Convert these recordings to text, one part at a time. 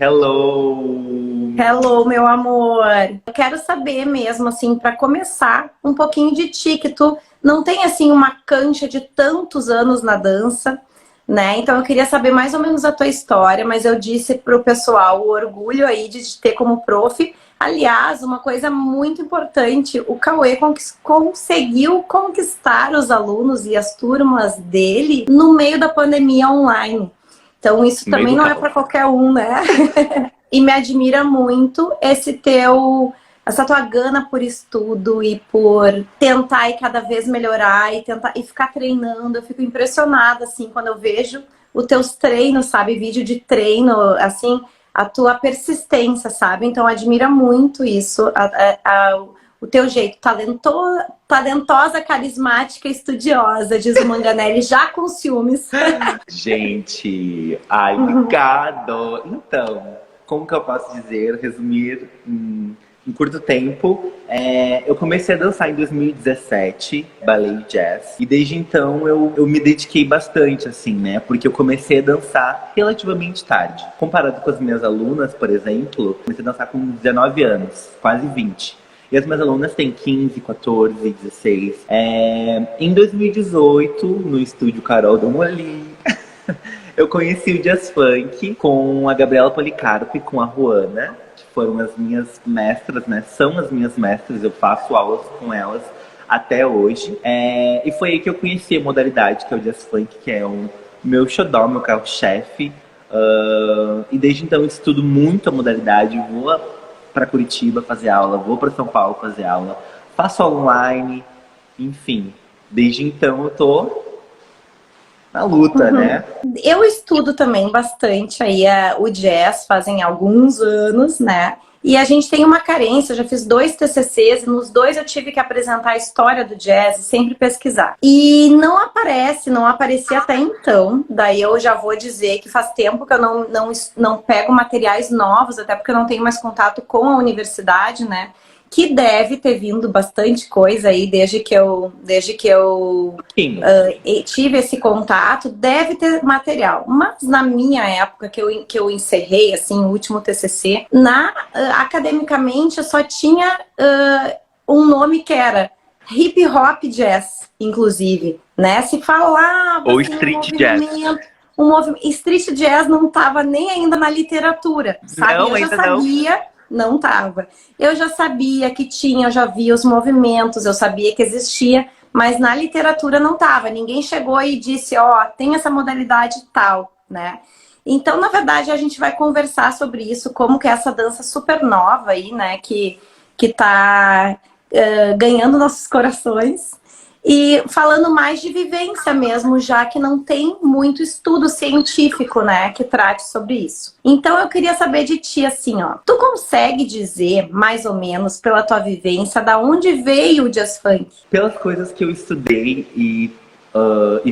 Hello! Hello, meu amor. Eu quero saber mesmo, assim, para começar, um pouquinho de ti, que tu não tem, assim, uma cancha de tantos anos na dança, né? Então eu queria saber mais ou menos a tua história, mas eu disse pro pessoal o orgulho aí de te ter como prof. Aliás, uma coisa muito importante, o Cauê conseguiu conquistar os alunos e as turmas dele no meio da pandemia online. Então isso No meio também do não é caos. para qualquer um, né? E me admira muito essa tua gana por estudo e por tentar e cada vez melhorar e tentar e ficar treinando. Eu fico impressionada assim quando eu vejo os teus treinos, sabe, vídeo de treino, assim, a tua persistência, sabe? Então admira muito isso, o teu jeito, talentosa, carismática, estudiosa, diz o Manganelli, já com ciúmes. Gente, ai, obrigado! Então, como que eu posso dizer, resumir em curto tempo? Eu comecei a dançar em 2017, ballet jazz, e desde então eu me dediquei bastante, assim, né? Porque eu comecei a dançar relativamente tarde. Comparado com as minhas alunas, por exemplo, comecei a dançar com 19 anos, quase 20. E as minhas alunas têm 15, 14, 16. Em 2018, no estúdio Carol Domoli, eu conheci o Jazz Funk com a Gabriela Policarpo e com a Ruana, que foram as minhas mestras, né? São as minhas mestras, eu faço aulas com elas até hoje. E foi aí que eu conheci a modalidade, que é o Jazz Funk, que é o meu xodó, meu carro-chefe. E desde então eu estudo muito a modalidade, vou para Curitiba fazer aula, vou para São Paulo fazer aula, faço online, enfim. Desde então eu tô na luta, Uhum. né? Eu estudo também bastante aí o jazz, fazem alguns anos, né? E a gente tem uma carência, eu já fiz 2 TCCs, e nos 2 eu tive que apresentar a história do jazz e sempre pesquisar. E não aparecia até então, daí eu já vou dizer que faz tempo que eu não pego materiais novos, até porque eu não tenho mais contato com a universidade, né? Que deve ter vindo bastante coisa aí desde que eu Pouquinho. tive esse contato, deve ter material. Mas na minha época, que eu encerrei, assim, o último TCC, academicamente eu só tinha um nome que era Hip Hop Jazz, inclusive, né? Se falava, Ou assim, street jazz. Street Jazz não estava nem ainda na literatura, sabe? Não, Eu já ainda não. sabia, não estava. Eu já sabia que tinha, eu já via os movimentos, eu sabia que existia, mas na literatura não estava. Ninguém chegou e disse, ó, tem essa modalidade tal, né? Então, na verdade, a gente vai conversar sobre isso, como que é essa dança super nova aí, né, que tá ganhando nossos corações. E falando mais de vivência mesmo, já que não tem muito estudo científico, né, que trate sobre isso. Então eu queria saber de ti, assim, ó, tu consegue dizer, mais ou menos, pela tua vivência, da onde veio o jazz funk? Pelas coisas que eu estudei e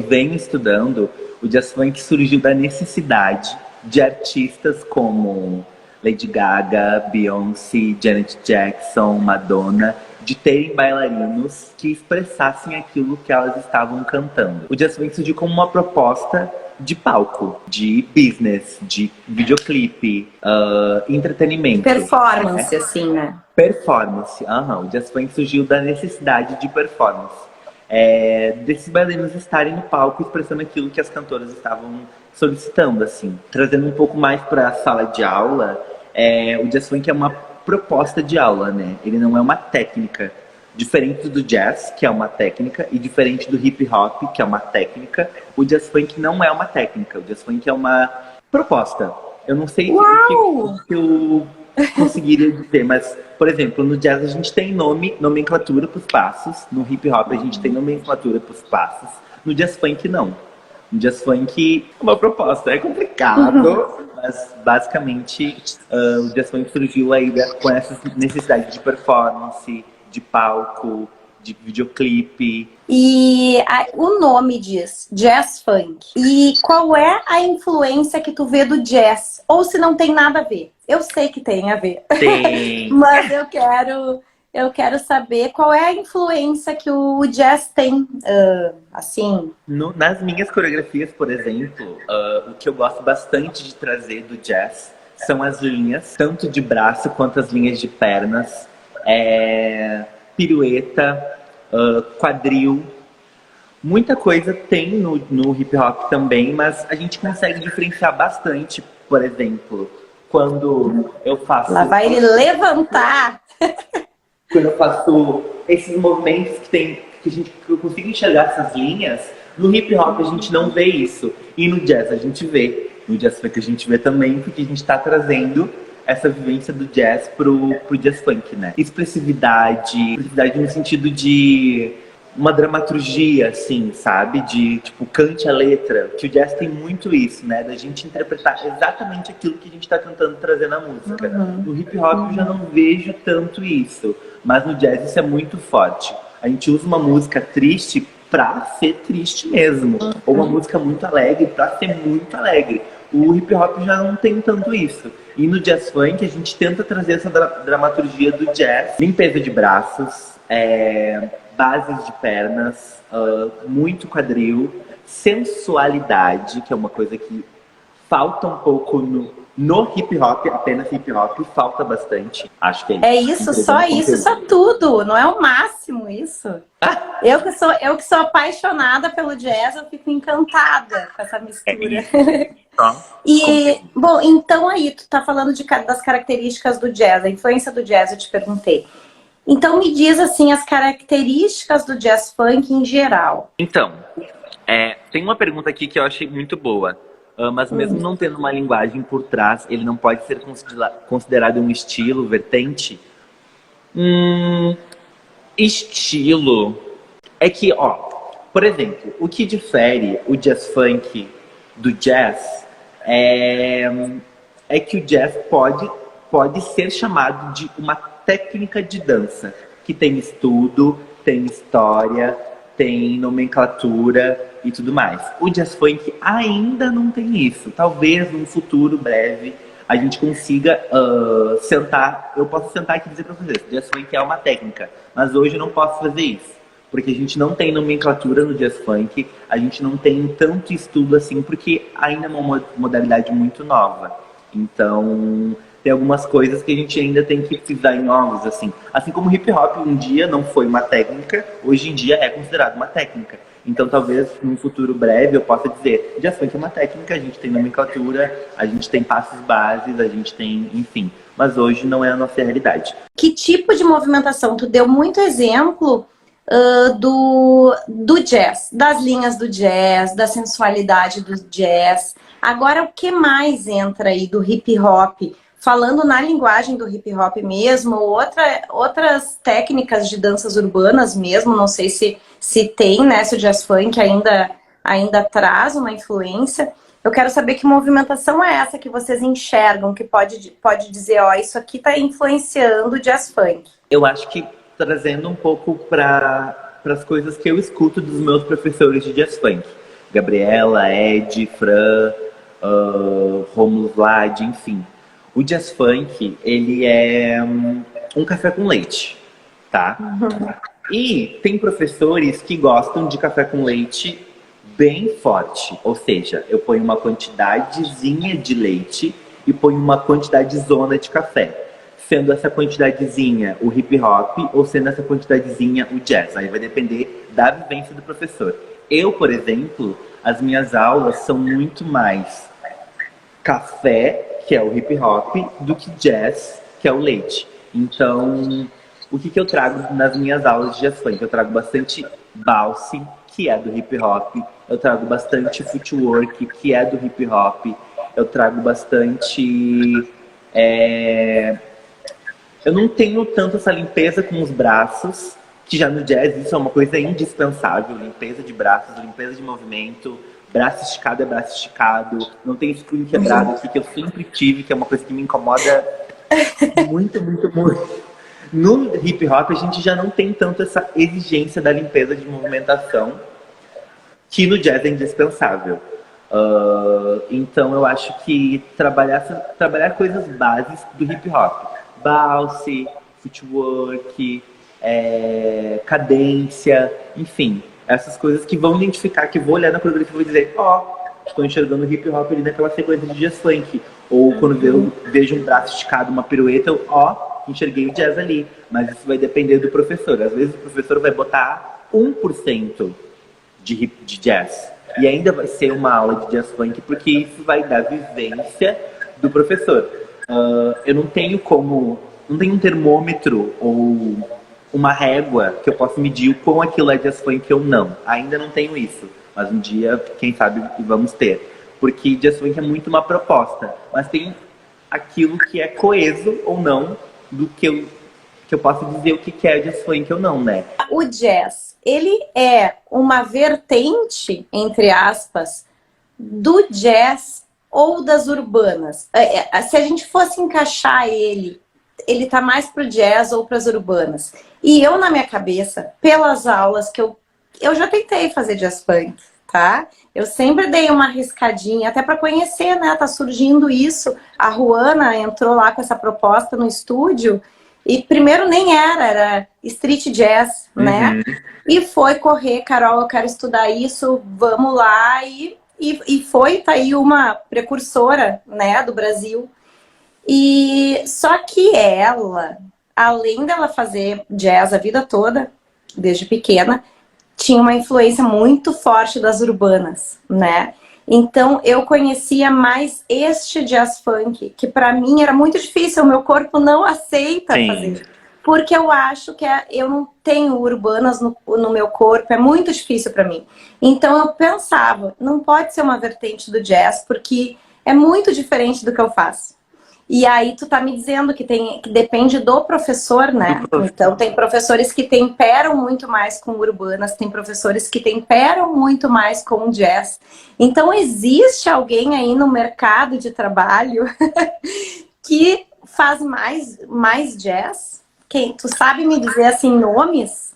venho estudando, o jazz funk surgiu da necessidade de artistas como Lady Gaga, Beyoncé, Janet Jackson, Madonna, de terem bailarinos que expressassem aquilo que elas estavam cantando. O jazz funk surgiu como uma proposta de palco, de business, de videoclipe, entretenimento. Performance, Né? assim, né? Performance, o jazz funk surgiu da necessidade de performance. Desses bailarinos estarem no palco expressando aquilo que as cantoras estavam solicitando, assim. Trazendo um pouco mais para a sala de aula, o jazz funk é uma proposta de aula, né? Ele não é uma técnica. Diferente do jazz, que é uma técnica, e diferente do hip hop, que é uma técnica, o jazz funk não é uma técnica. O jazz funk é uma proposta. Eu não sei o que eu conseguiria dizer, mas, por exemplo, no jazz a gente tem nomenclatura para os passos, no hip hop a gente tem nomenclatura para os passos, no jazz funk não. No jazz funk é uma proposta, é complicado, mas basicamente o jazz funk surgiu aí com essa necessidade de performance, de palco, de videoclipe. E o nome diz jazz funk. E qual é a influência que tu vê do jazz? Ou se não tem nada a ver? Eu sei que tem a ver. Tem. Mas eu quero saber qual é a influência que o jazz tem, assim. Nas minhas coreografias, por exemplo, o que eu gosto bastante de trazer do jazz são as linhas, tanto de braço quanto as linhas de pernas, pirueta, quadril. Muita coisa tem no hip hop também, mas a gente consegue diferenciar bastante. Por exemplo, quando eu faço... Lá vai ele levantar! Quando eu faço esses movimentos que eu consigo enxergar essas linhas, no hip hop a gente não vê isso. E no jazz a gente vê. No jazz funk a gente vê também, porque a gente está trazendo essa vivência do jazz pro jazz funk, né? Expressividade no sentido de uma dramaturgia, assim, sabe? De, tipo, cante a letra. Que o jazz tem muito isso, né? Da gente interpretar exatamente aquilo que a gente tá tentando trazer na música. No hip hop eu já não vejo tanto isso. Mas no jazz isso é muito forte. A gente usa uma música triste pra ser triste mesmo. Ou uma música muito alegre pra ser muito alegre. O hip hop já não tem tanto isso. E no jazz funk a gente tenta trazer essa dramaturgia do jazz. Limpeza de braços, bases de pernas, muito quadril, sensualidade, que é uma coisa que falta um pouco no hip hop, apenas hip hop, falta bastante. Acho que é isso, só isso, só tudo. Não é o máximo isso. Eu que sou apaixonada pelo jazz, eu fico encantada com essa mistura. E, bom, então aí, tu tá falando das características do jazz, a influência do jazz, eu te perguntei. Então me diz, assim, as características do jazz funk em geral. Então, tem uma pergunta aqui que eu achei muito boa. Mas mesmo não tendo uma linguagem por trás, ele não pode ser considerado um estilo, vertente? Estilo... É que, por exemplo, o que difere o jazz funk do jazz é que o jazz pode ser chamado de uma técnica de dança, que tem estudo, tem história, tem nomenclatura e tudo mais. O jazz funk ainda não tem isso. Talvez num futuro breve a gente consiga sentar. Eu posso sentar aqui e dizer para vocês, jazz funk é uma técnica, mas hoje eu não posso fazer isso. Porque a gente não tem nomenclatura no jazz funk, a gente não tem tanto estudo assim, porque ainda é uma modalidade muito nova. Então, tem algumas coisas que a gente ainda tem que pisar em ovos, assim. Assim como o hip hop um dia não foi uma técnica, hoje em dia é considerado uma técnica. Então, talvez, num futuro breve, eu possa dizer, jazz funk é uma técnica, a gente tem nomenclatura, a gente tem passos bases, a gente tem, enfim. Mas hoje não é a nossa realidade. Que tipo de movimentação? Tu deu muito exemplo do jazz, das linhas do jazz, da sensualidade do jazz. Agora, o que mais entra aí do hip hop? Falando na linguagem do hip hop mesmo, outras técnicas de danças urbanas mesmo, não sei se tem, né? Se o jazz funk ainda traz uma influência. Eu quero saber que movimentação é essa que vocês enxergam, que pode dizer, isso aqui está influenciando o jazz funk. Eu acho que trazendo um pouco para as coisas que eu escuto dos meus professores de jazz funk. Gabriela, Ed, Fran, Romulo Vlad, enfim. O jazz funk, ele é um café com leite, tá? E tem professores que gostam de café com leite bem forte. Ou seja, eu ponho uma quantidadezinha de leite e ponho uma quantidadezona de café. Sendo essa quantidadezinha o hip hop ou sendo essa quantidadezinha o jazz. Aí vai depender da vivência do professor. Eu, por exemplo, as minhas aulas são muito mais café, que é o hip hop, do que jazz, que é o leite. Então, o que eu trago nas minhas aulas de jazz funk? Eu trago bastante balse, que é do hip hop. Eu trago bastante footwork, que é do hip hop. Eu trago bastante... Eu não tenho tanto essa limpeza com os braços, que já no jazz isso é uma coisa indispensável. Limpeza de braços, limpeza de movimento. Braço esticado é braço esticado. Não tem esse punho quebrado aqui, que eu sempre tive, que é uma coisa que me incomoda muito, muito, muito. No hip hop a gente já não tem tanto essa exigência da limpeza de movimentação, que no jazz é indispensável. Então eu acho que trabalhar coisas bases do hip hop. Balse, footwork, cadência, enfim. Essas coisas que vão identificar, que vou olhar na coreografia e vou dizer, estou enxergando o hip hop ali naquela sequência de jazz funk. Ou quando eu vejo um braço esticado, uma pirueta, eu, enxerguei o jazz ali. Mas isso vai depender do professor. Às vezes o professor vai botar 1% de jazz. E ainda vai ser uma aula de jazz funk, porque isso vai dar vivência do professor. Eu não tenho um termômetro ou uma régua que eu possa medir o quão aquilo é jazz funk ou não. Ainda não tenho isso, mas um dia, quem sabe, vamos ter. Porque jazz funk é muito uma proposta, mas tem aquilo que é coeso ou não do que eu posso dizer o que é jazz funk ou não, né? O jazz, ele é uma vertente, entre aspas, do jazz ou das urbanas? Se a gente fosse encaixar ele tá mais pro jazz ou para as urbanas? E eu, na minha cabeça, pelas aulas que eu já tentei fazer jazz funk, tá? Eu sempre dei uma arriscadinha, até para conhecer, né? Tá surgindo isso. A Ruana entrou lá com essa proposta no estúdio e primeiro nem era street jazz, né? E foi correr, Carol, eu quero estudar isso, vamos lá. E foi, tá aí uma precursora, né, do Brasil. E só que ela, além dela fazer jazz a vida toda, desde pequena, tinha uma influência muito forte das urbanas, né? Então eu conhecia mais este jazz funk, que pra mim era muito difícil, o meu corpo não aceita fazer. Porque eu acho que eu não tenho urbanas no meu corpo, é muito difícil pra mim. Então eu pensava, não pode ser uma vertente do jazz, porque é muito diferente do que eu faço. E aí tu tá me dizendo que depende do professor, né? Então tem professores que temperam muito mais com urbanas, tem professores que temperam muito mais com jazz. Então existe alguém aí no mercado de trabalho que faz mais jazz? Tu sabe me dizer assim nomes?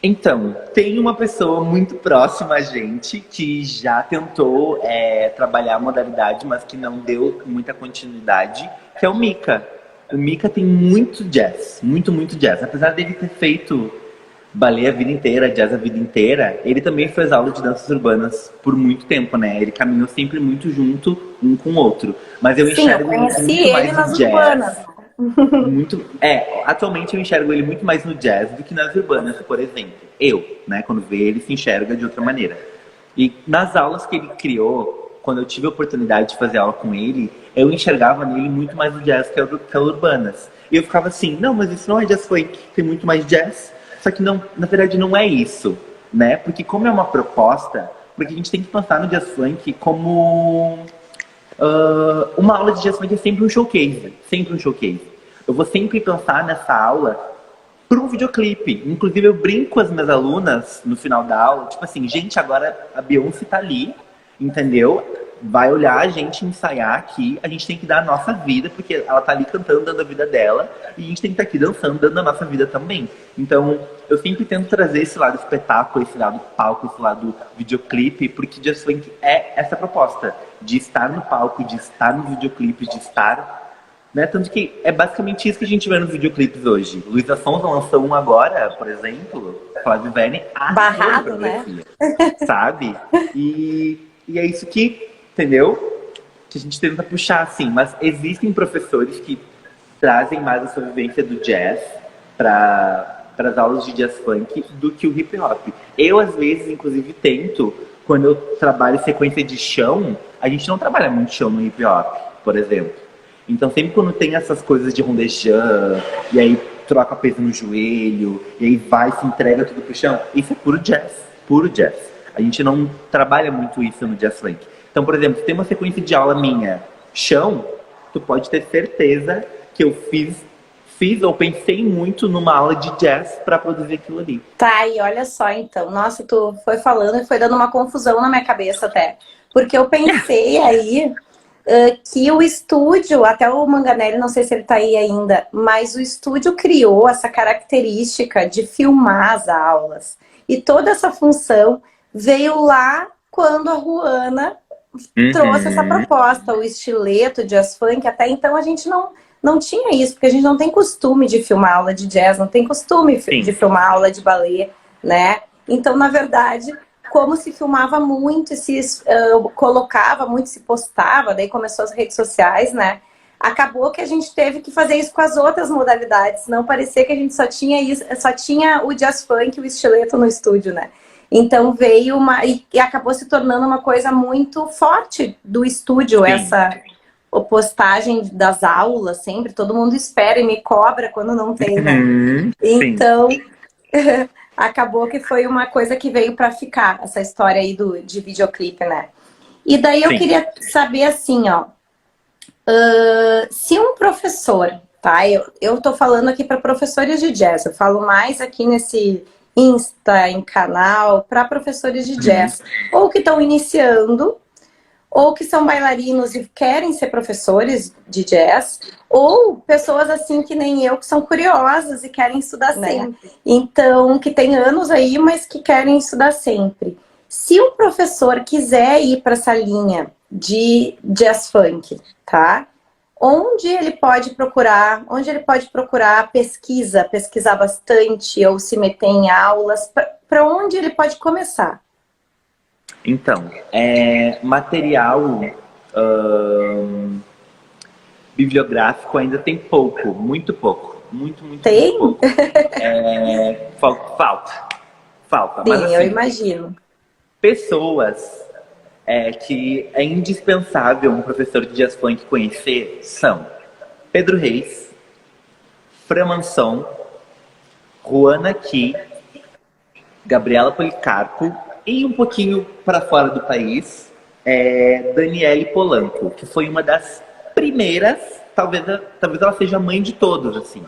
Então, tem uma pessoa muito próxima a gente que já tentou trabalhar a modalidade, mas que não deu muita continuidade, que é o Mika. O Mika tem muito jazz, muito jazz. Apesar dele ter feito balé a vida inteira, jazz a vida inteira, ele também fez aula de danças urbanas por muito tempo, né? Ele caminhou sempre muito junto, um com o outro. Mas eu enxergo eu conheci muito ele mais nas no jazz. urbanas. Atualmente eu enxergo ele muito mais no jazz do que nas urbanas, por exemplo. Né, quando vê ele se enxerga de outra maneira. E nas aulas que ele criou, quando eu tive a oportunidade de fazer aula com ele, eu enxergava nele muito mais o jazz que a urbanas. E eu ficava assim, não, mas isso não é jazz funk, tem muito mais jazz. Só que não, na verdade não é isso, né? Porque como é uma proposta, porque a gente tem que pensar no jazz funk como uma aula de jazz funk é sempre um showcase, sempre um showcase. Eu vou sempre pensar nessa aula por um videoclipe. Inclusive eu brinco com as minhas alunas no final da aula, tipo assim, gente, agora a Beyoncé tá ali, entendeu? Vai olhar a gente ensaiar aqui, a gente tem que dar a nossa vida, porque ela tá ali cantando, dando a vida dela, e a gente tem que estar aqui dançando, dando a nossa vida também. Então, eu sempre tento trazer esse lado espetáculo, esse lado palco, esse lado videoclipe, porque Jazz Funk é essa proposta, de estar no palco, de estar no videoclipe, de estar... Né? Tanto que é basicamente isso que a gente vê nos videoclipes hoje. Luísa Sonza lançou um agora, por exemplo, Flávio Verne, barrado, né? Sabe? E é isso que, entendeu? Que a gente tenta puxar, assim. Mas existem professores que trazem mais a sua vivência do jazz para as aulas de jazz funk do que o hip hop. Eu, às vezes, inclusive, tento, quando eu trabalho sequência de chão, a gente não trabalha muito chão no hip hop, por exemplo. Então sempre quando tem essas coisas de rondejão, e aí troca peso no joelho, e aí vai, se entrega tudo pro chão, isso é puro jazz, puro jazz. A gente não trabalha muito isso no jazz funk. Então, por exemplo, se tem uma sequência de aula minha, chão, tu pode ter certeza que eu fiz ou pensei muito numa aula de jazz para produzir aquilo ali. Tá, e olha só então, nossa, tu foi falando e foi dando uma confusão na minha cabeça até, porque eu pensei aí... que o estúdio, até o Manganelli, não sei se ele tá aí ainda, mas o estúdio criou essa característica de filmar as aulas. E toda essa função veio lá quando a Ruana trouxe essa proposta, o estileto, o jazz funk. Até então a gente não tinha isso, porque a gente não tem costume de filmar aula de jazz, não tem costume de filmar aula de ballet, né? Então, na verdade... como se filmava muito, se colocava muito, se postava, daí começou as redes sociais, né? Acabou que a gente teve que fazer isso com as outras modalidades, não parecia que a gente só tinha isso, só tinha o jazz funk e o estileto no estúdio, né? Então veio e acabou se tornando uma coisa muito forte do estúdio, Sim. essa postagem das aulas sempre, todo mundo espera e me cobra quando não tem, né? Sim. Então, acabou que foi uma coisa que veio para ficar, essa história aí de videoclipe, né? E daí eu Sim. queria saber assim, ó, se um professor, tá? Eu tô falando aqui para professores de jazz, eu falo mais aqui nesse Insta, em canal, para professores de jazz, ou que estão iniciando, ou que são bailarinos e querem ser professores de jazz, ou pessoas assim que nem eu, que são curiosas e querem estudar sempre. Então, que tem anos aí, mas que querem estudar sempre. Se um professor quiser ir para essa linha de jazz funk, tá? Onde ele pode procurar pesquisar bastante, ou se meter em aulas, para onde ele pode começar? Então, material bibliográfico ainda tem pouco, muito pouco. Muito Tem? pouco. Falta. Sim, Mas assim, eu imagino. pessoas que é indispensável um professor de jazz funk conhecer são Pedro Reis, Fran Manson, Juana Key, Gabriela Policarpo e um pouquinho para fora do país, Daniele Polanco, que foi uma das primeiras, talvez ela seja a mãe de todos, assim,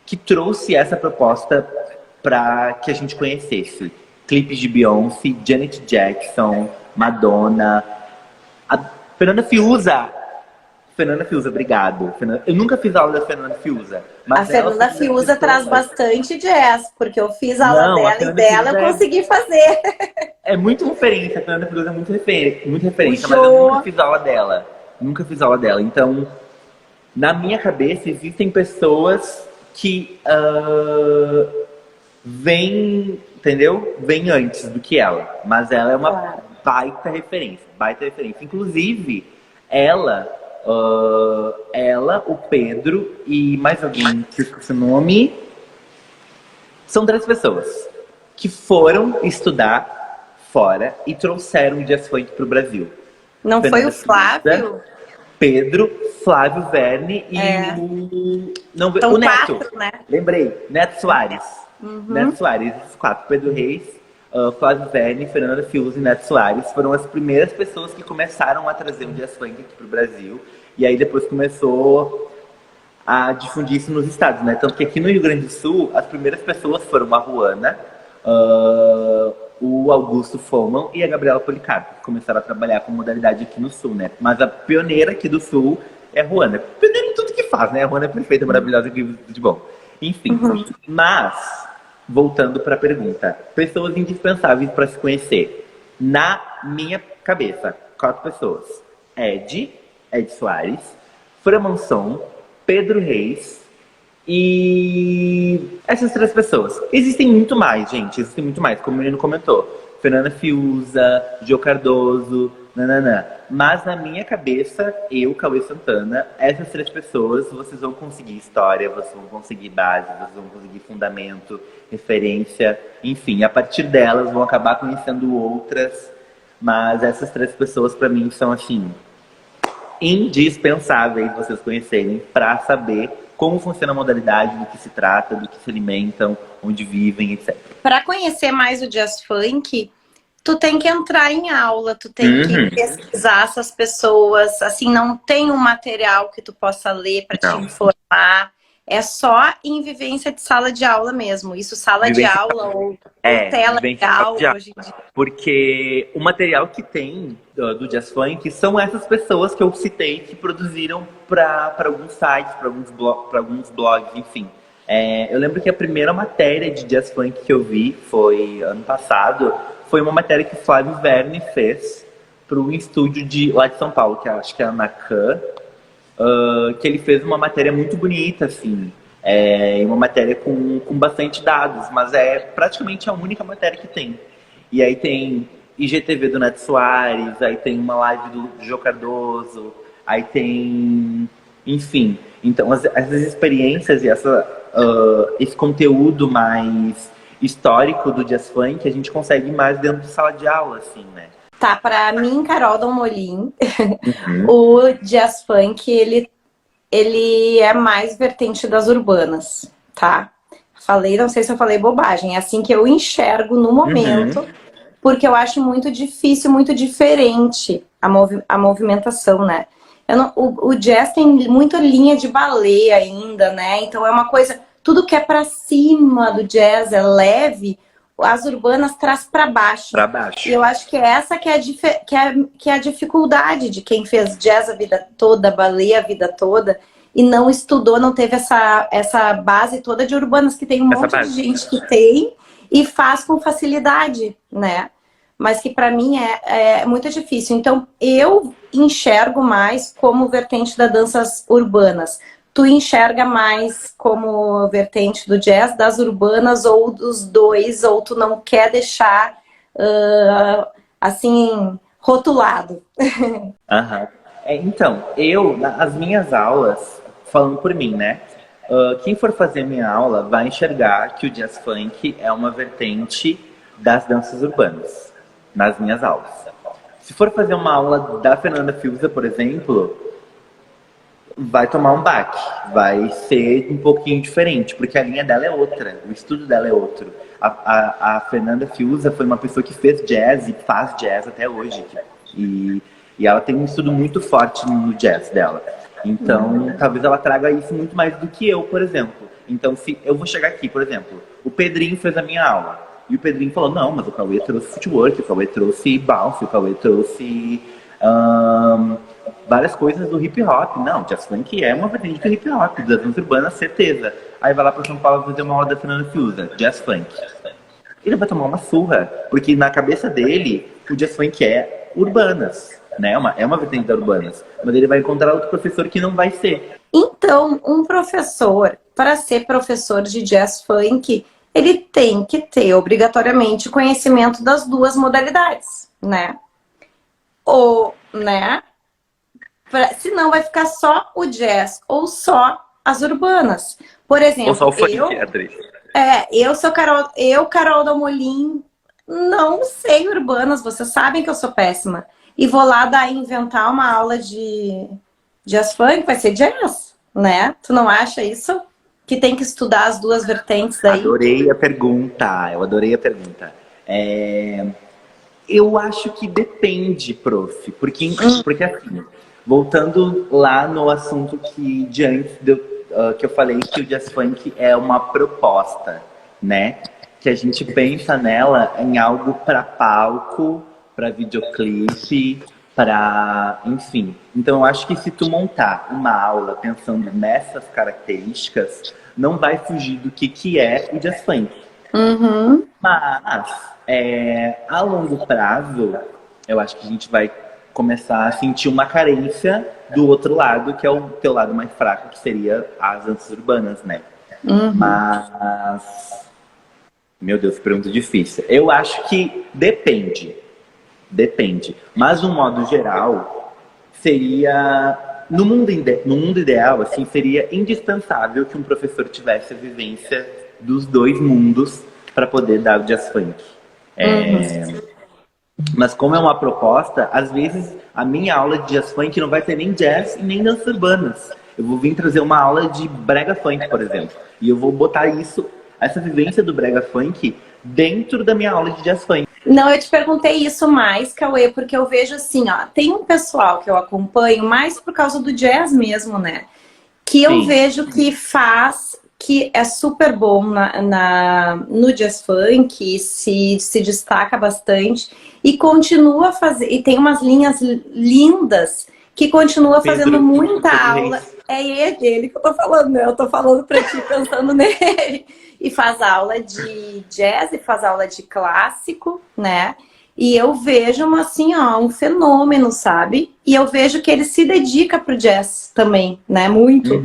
que trouxe essa proposta para que a gente conhecesse clipes de Beyoncé, Janet Jackson, Madonna, a Fernanda Fiuza. Fernanda Fiuza, obrigado. Eu nunca fiz aula da Fernanda Fiuza. A Fernanda Fiuza traz bastante jazz, porque eu fiz a aula dela e dela eu consegui fazer. É muito referência, a Fernanda Fiuza é muito referência, mas eu nunca fiz aula dela. Nunca fiz aula dela. Então, na minha cabeça, existem pessoas que vêm, entendeu? Vêm antes do que ela. Mas ela é uma baita referência. Inclusive, ela, o Pedro e mais alguém que eu esqueci o nome, são 3 pessoas que foram estudar fora e trouxeram o jazz funk pro Brasil. Não Fernanda foi o Flávio? Fiuza, Pedro, Flávio Verne e o Neto. 4, né? Lembrei, Neto Soares. Neto Soares, esses 4. Pedro Reis, Flávio Verne, Fernanda Fiuza e Neto Soares foram as primeiras pessoas que começaram a trazer o jazz funk aqui pro Brasil. E aí depois começou a difundir isso nos estados, né? Tanto que aqui no Rio Grande do Sul, as primeiras pessoas foram a Juana, o Augusto Foman e a Gabriela Policarpo, que começaram a trabalhar com modalidade aqui no Sul, né? Mas a pioneira aqui do Sul é a Juana. Pioneira em tudo que faz, né? A Juana é perfeita, maravilhosa, de bom. Enfim, mas, voltando para a pergunta, pessoas indispensáveis para se conhecer. Na minha cabeça, 4 pessoas. Ed Soares, Fran Manson, Pedro Reis e essas 3 pessoas. Existem muito mais, gente. Existem muito mais, como o menino comentou. Fernanda Fiuza, Gio Cardoso, nananã. Mas na minha cabeça, eu, Cauê Santana, essas 3 pessoas, vocês vão conseguir história, vocês vão conseguir base, vocês vão conseguir fundamento, referência, enfim. A partir delas, vão acabar conhecendo outras. Mas essas 3 pessoas, pra mim, são, assim, indispensáveis vocês conhecerem para saber como funciona a modalidade, do que se trata, do que se alimentam, onde vivem, etc. Para conhecer mais o jazz funk, tu tem que entrar em aula, tu tem que pesquisar essas pessoas, assim, não tem um material que tu possa ler para te informar. É só em vivência de sala de aula mesmo. Isso, sala de aula ou tela de aula hoje em dia. Porque o material que tem do Jazz Funk são essas pessoas que eu citei que produziram para alguns sites, para alguns blogs, enfim. Eu lembro que a primeira matéria de Jazz Funk que eu vi foi ano passado. Foi uma matéria que o Flávio Verne fez para um estúdio lá de São Paulo, que acho que é a Anacan. Que ele fez uma matéria muito bonita, assim, uma matéria com bastante dados, mas é praticamente a única matéria que tem. E aí tem IGTV do Neto Soares, aí tem uma live do Jô Cardoso, aí tem... Enfim, então essas experiências e esse conteúdo mais histórico do jazz funk, a gente consegue mais dentro de sala de aula, assim, né? Tá, pra mim, Carol Dalmolin, Uhum. o jazz funk, ele é mais vertente das urbanas, tá? Não sei se eu falei bobagem, é assim que eu enxergo no momento, porque eu acho muito difícil, muito diferente a movimentação, né? O jazz tem muito linha de balé ainda, né? Então é uma coisa, tudo que é pra cima do jazz é leve, as urbanas traz pra baixo. Pra baixo. E eu acho que essa que é a dificuldade de quem fez jazz a vida toda, balé a vida toda, e não estudou, não teve essa base toda de urbanas, que tem um monte de gente que tem e faz com facilidade, né? Mas que pra mim é muito difícil. Então, eu enxergo mais como vertente das danças urbanas. Tu enxerga mais como vertente do jazz, das urbanas, ou dos dois, ou tu não quer deixar, assim, rotulado? Então, as minhas aulas, falando por mim, né? Quem for fazer minha aula vai enxergar que o jazz funk é uma vertente das danças urbanas, nas minhas aulas. Se for fazer uma aula da Fernanda Fiuza, por exemplo, vai tomar um baque, vai ser um pouquinho diferente, porque a linha dela é outra, o estudo dela é outro. A Fernanda Fiuza foi uma pessoa que fez jazz e faz jazz até hoje. E ela tem um estudo muito forte no jazz dela. Então, talvez ela traga isso muito mais do que eu, por exemplo. Então, se eu vou chegar aqui, por exemplo, o Pedrinho fez a minha aula. E o Pedrinho falou, não, mas o Cauê trouxe footwork, o Cauê trouxe bounce, o Cauê trouxe várias coisas do hip hop. Não, jazz funk é uma vertente do hip hop, das danças urbanas, certeza. Aí vai lá para São Paulo fazer uma aula da Fernanda Fiuza, jazz funk. Ele vai tomar uma surra, porque na cabeça dele, o jazz funk é urbanas, né? É uma vertente da urbanas. Mas ele vai encontrar outro professor que não vai ser. Então, um professor, para ser professor de jazz funk, ele tem que ter obrigatoriamente conhecimento das duas modalidades, né? Ou, né? Senão vai ficar só o jazz ou só as urbanas. Por exemplo, ou só o funk, atriz. Carol Dalmolin, não sei urbanas, vocês sabem que eu sou péssima. E vou lá inventar uma aula de jazz funk, vai ser jazz, né? Tu não acha isso? Que tem que estudar as duas vertentes daí? Adorei a pergunta, eu adorei a pergunta. Eu acho que depende, prof. Porque assim, voltando lá no assunto que que eu falei que o jazz funk é uma proposta, né? Que a gente pensa nela em algo para palco, para videoclipe, para, enfim. Então eu acho que se tu montar uma aula pensando nessas características, não vai fugir do que é o jazz funk. Mas a longo prazo, eu acho que a gente vai começar a sentir uma carência do outro lado, que é o teu lado mais fraco, que seria as danças urbanas, né? Mas, meu Deus, pergunta difícil. Eu acho que depende. Mas, no modo geral, seria... No mundo ideal, assim, seria indispensável que um professor tivesse a vivência dos dois mundos para poder dar o jazz funk. Mas como é uma proposta, às vezes a minha aula de jazz funk não vai ter nem jazz e nem danças urbanas. Eu vou vir trazer uma aula de brega funk, por exemplo. E eu vou botar essa vivência do brega funk dentro da minha aula de jazz funk. Não, eu te perguntei isso mais, Cauê, porque eu vejo assim, ó, tem um pessoal que eu acompanho mais por causa do jazz mesmo, né? Que eu vejo que é super bom no jazz funk, se destaca bastante e continua fazendo, e tem umas linhas lindas que continua fazendo muita aula. É dele que eu tô falando, né? Eu tô falando pra ti, pensando nele. E faz aula de jazz e faz aula de clássico, né? E eu vejo assim, ó, um fenômeno, sabe? E eu vejo que ele se dedica pro jazz também, né? Muito.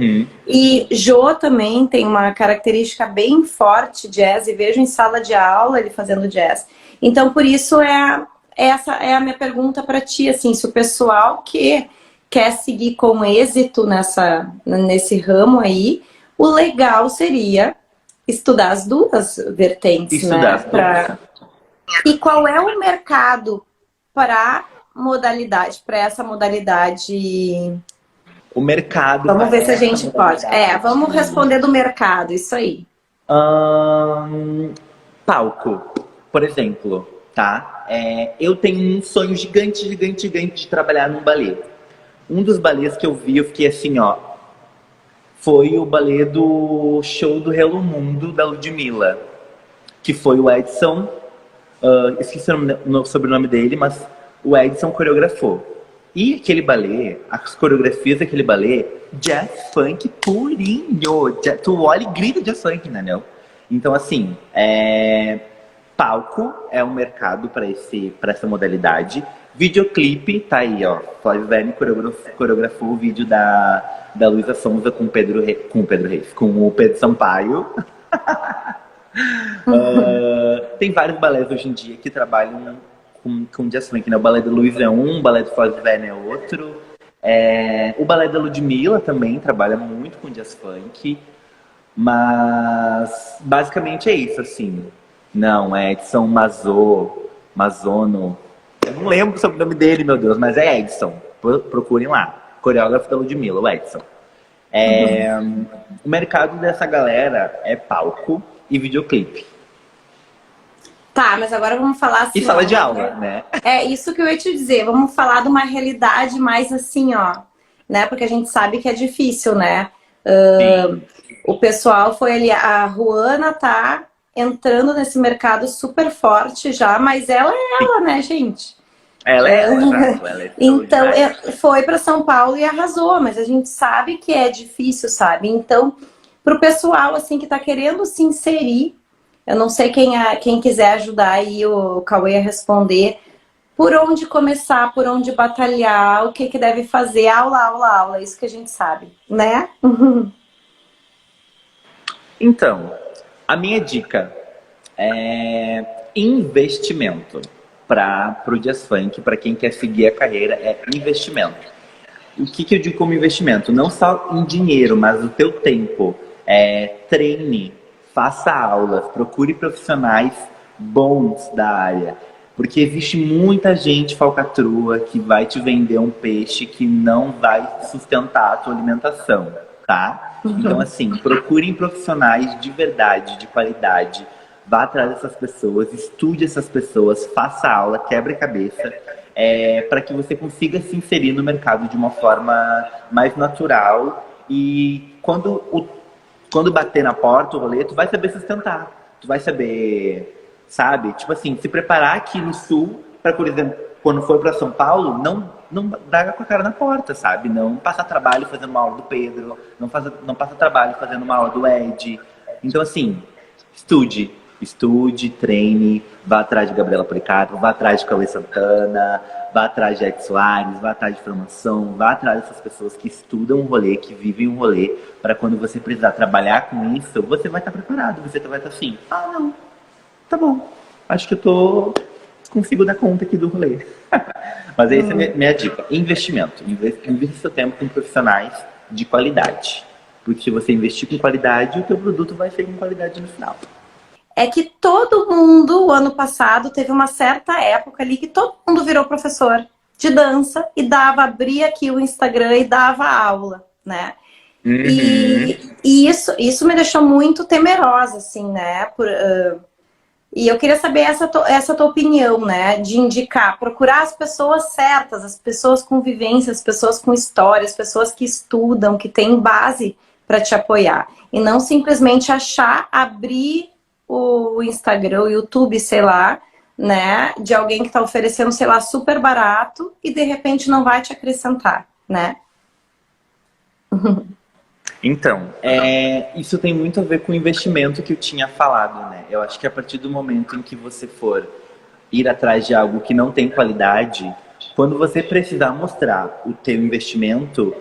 E Jô também tem uma característica bem forte jazz, e vejo em sala de aula ele fazendo jazz. Então, por isso, essa é a minha pergunta para ti, assim, se o pessoal que quer seguir com êxito nesse ramo aí, o legal seria estudar as duas vertentes, Estudar as né? duas. E qual é o mercado para essa modalidade? O mercado. Vamos ver se a gente pode. Vamos responder do mercado, isso aí. Palco, por exemplo, tá? Eu tenho um sonho gigante, gigante, gigante de trabalhar num balé. Um dos balés que eu vi, eu fiquei assim, ó. Foi o balé do show do Hello Mundo, da Ludmilla. Que foi o Edson. Esqueci o sobrenome dele, mas o Edson coreografou. E aquele balé, as coreografias daquele balé, jazz funk purinho. Tu olha e grita jazz funk, né, não? Então, assim, palco é um mercado para essa modalidade. Videoclipe, tá aí, ó. Flávio Verne coreografou o vídeo da Luísa Sonza com o Pedro Reis, com o Pedro Sampaio. Tem vários balés hoje em dia que trabalham com jazz funk, né? O balé da Luísa é um, o balé do Flávio Verne é outro. O balé da Ludmilla também trabalha muito com jazz funk. Mas basicamente é isso, assim. Não, é Edson Mazono. Eu não lembro sobre o nome dele, meu Deus, mas é Edson. Procurem lá. Coreógrafo da Ludmilla, o Edson. O mercado dessa galera é palco e videoclipe. Tá, mas agora vamos falar assim... E sala de aula, né? É isso que eu ia te dizer. Vamos falar de uma realidade mais assim, ó. Né? Porque a gente sabe que é difícil, né? O pessoal foi ali... A Ruana tá entrando nesse mercado super forte já, mas ela é ela, né, gente? Ela é ela. Então, foi para São Paulo e arrasou, mas a gente sabe que é difícil, sabe? Então, pro pessoal, assim, que tá querendo se inserir, eu não sei quem quiser ajudar aí o Cauê a responder, por onde começar, por onde batalhar, o que deve fazer, aula, isso que a gente sabe, né? Então, a minha dica é investimento para o jazz funk, para quem quer seguir a carreira, é investimento. O que eu digo como investimento? Não só em dinheiro, mas o teu tempo. Treine, faça aulas, procure profissionais bons da área. Porque existe muita gente falcatrua que vai te vender um peixe que não vai sustentar a tua alimentação, tá? Então, assim, procurem profissionais de verdade, de qualidade. Vá atrás dessas pessoas, estude essas pessoas, faça aula, quebre a cabeça, para que você consiga se inserir no mercado de uma forma mais natural. E quando bater na porta o rolê, tu vai saber sustentar. Tu vai saber, sabe? Tipo assim, se preparar aqui no Sul, para, por exemplo, quando for para São Paulo, não dá com a cara na porta, sabe? Não passa trabalho fazendo uma aula do Pedro, não passa trabalho fazendo uma aula do Ed. Então, assim, estude, treine, vá atrás de Gabriela Policarpo, vá atrás de Cauê Santana, vá atrás de Ed Soares, vá atrás de formação, vá atrás dessas pessoas que estudam um rolê, que vivem um rolê, para quando você precisar trabalhar com isso, você vai estar preparado, você vai estar assim, não, tá bom, acho que eu consigo dar conta aqui do rolê. Mas essa é a minha dica, investimento, invista seu tempo com profissionais de qualidade, porque se você investir com qualidade, o teu produto vai ser com qualidade no final. É que todo mundo, o ano passado, teve uma certa época ali que todo mundo virou professor de dança e abria aqui o Instagram e dava aula, né? E isso me deixou muito temerosa, assim, né? E eu queria saber essa tua opinião, né? De indicar, procurar as pessoas certas, as pessoas com vivência, as pessoas com história, as pessoas que estudam, que têm base para te apoiar. E não simplesmente abrir o Instagram, o YouTube, sei lá, né, de alguém que está oferecendo, sei lá, super barato e de repente não vai te acrescentar, né? Então, isso tem muito a ver com o investimento que eu tinha falado, né? Eu acho que a partir do momento em que você for ir atrás de algo que não tem qualidade, quando você precisar mostrar o teu investimento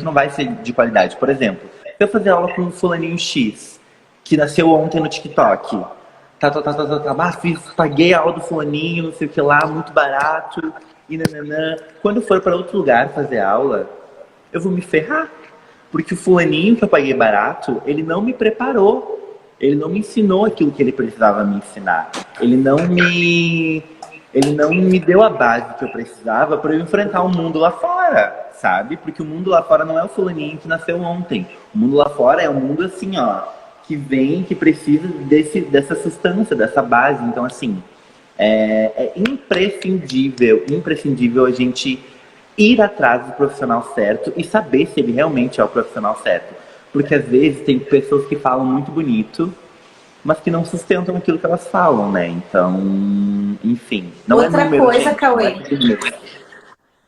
não vai ser de qualidade. Por exemplo, se eu fazer aula com um fulaninho X, que nasceu ontem no TikTok. Paguei a aula do fulaninho, não sei o que lá, muito barato, e nananã. Quando for para outro lugar fazer aula, eu vou me ferrar. Porque o fulaninho que eu paguei barato, ele não me preparou. Ele não me ensinou aquilo que ele precisava me ensinar. Ele não me deu a base que eu precisava para eu enfrentar o mundo lá fora, sabe? Porque o mundo lá fora não é o fulaninho que nasceu ontem. O mundo lá fora é um mundo assim, ó, que vem, que precisa dessa substância, dessa base. Então, assim, é imprescindível a gente ir atrás do profissional certo e saber se ele realmente é o profissional certo. Porque às vezes tem pessoas que falam muito bonito, mas que não sustentam aquilo que elas falam, né? Então, enfim. Não é Outra número, coisa, gente, Cauê. não é número.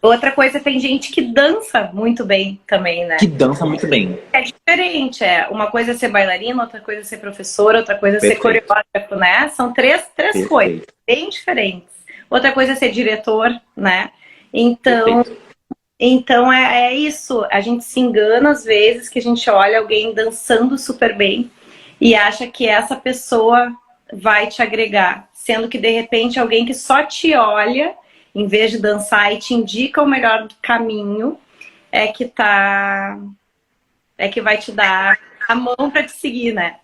Outra coisa, tem gente que dança muito bem também, né? Que dança muito bem. É diferente, uma coisa é ser bailarina, outra coisa é ser professora, outra coisa é ser Perfeito. coreógrafo, né? São três Perfeito. coisas bem diferentes. Outra coisa é ser diretor, né? Então, Perfeito. então é isso. A gente se engana às vezes que a gente olha alguém dançando super bem e acha que essa pessoa vai te agregar, sendo que de repente alguém que só te olha, em vez de dançar e te indica o melhor caminho, é que vai te dar a mão para te seguir, né?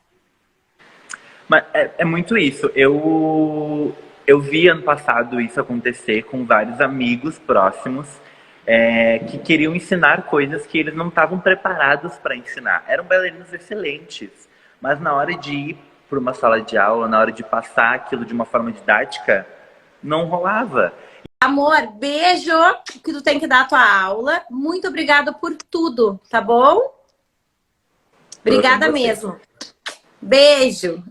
Mas é muito isso. Eu vi ano passado isso acontecer com vários amigos próximos que queriam ensinar coisas que eles não estavam preparados para ensinar. Eram bailarinos excelentes, mas na hora de ir para uma sala de aula, na hora de passar aquilo de uma forma didática, não rolava. Amor, beijo, que tu tem que dar a tua aula. Muito obrigada por tudo, tá bom? Obrigada mesmo. Beijo.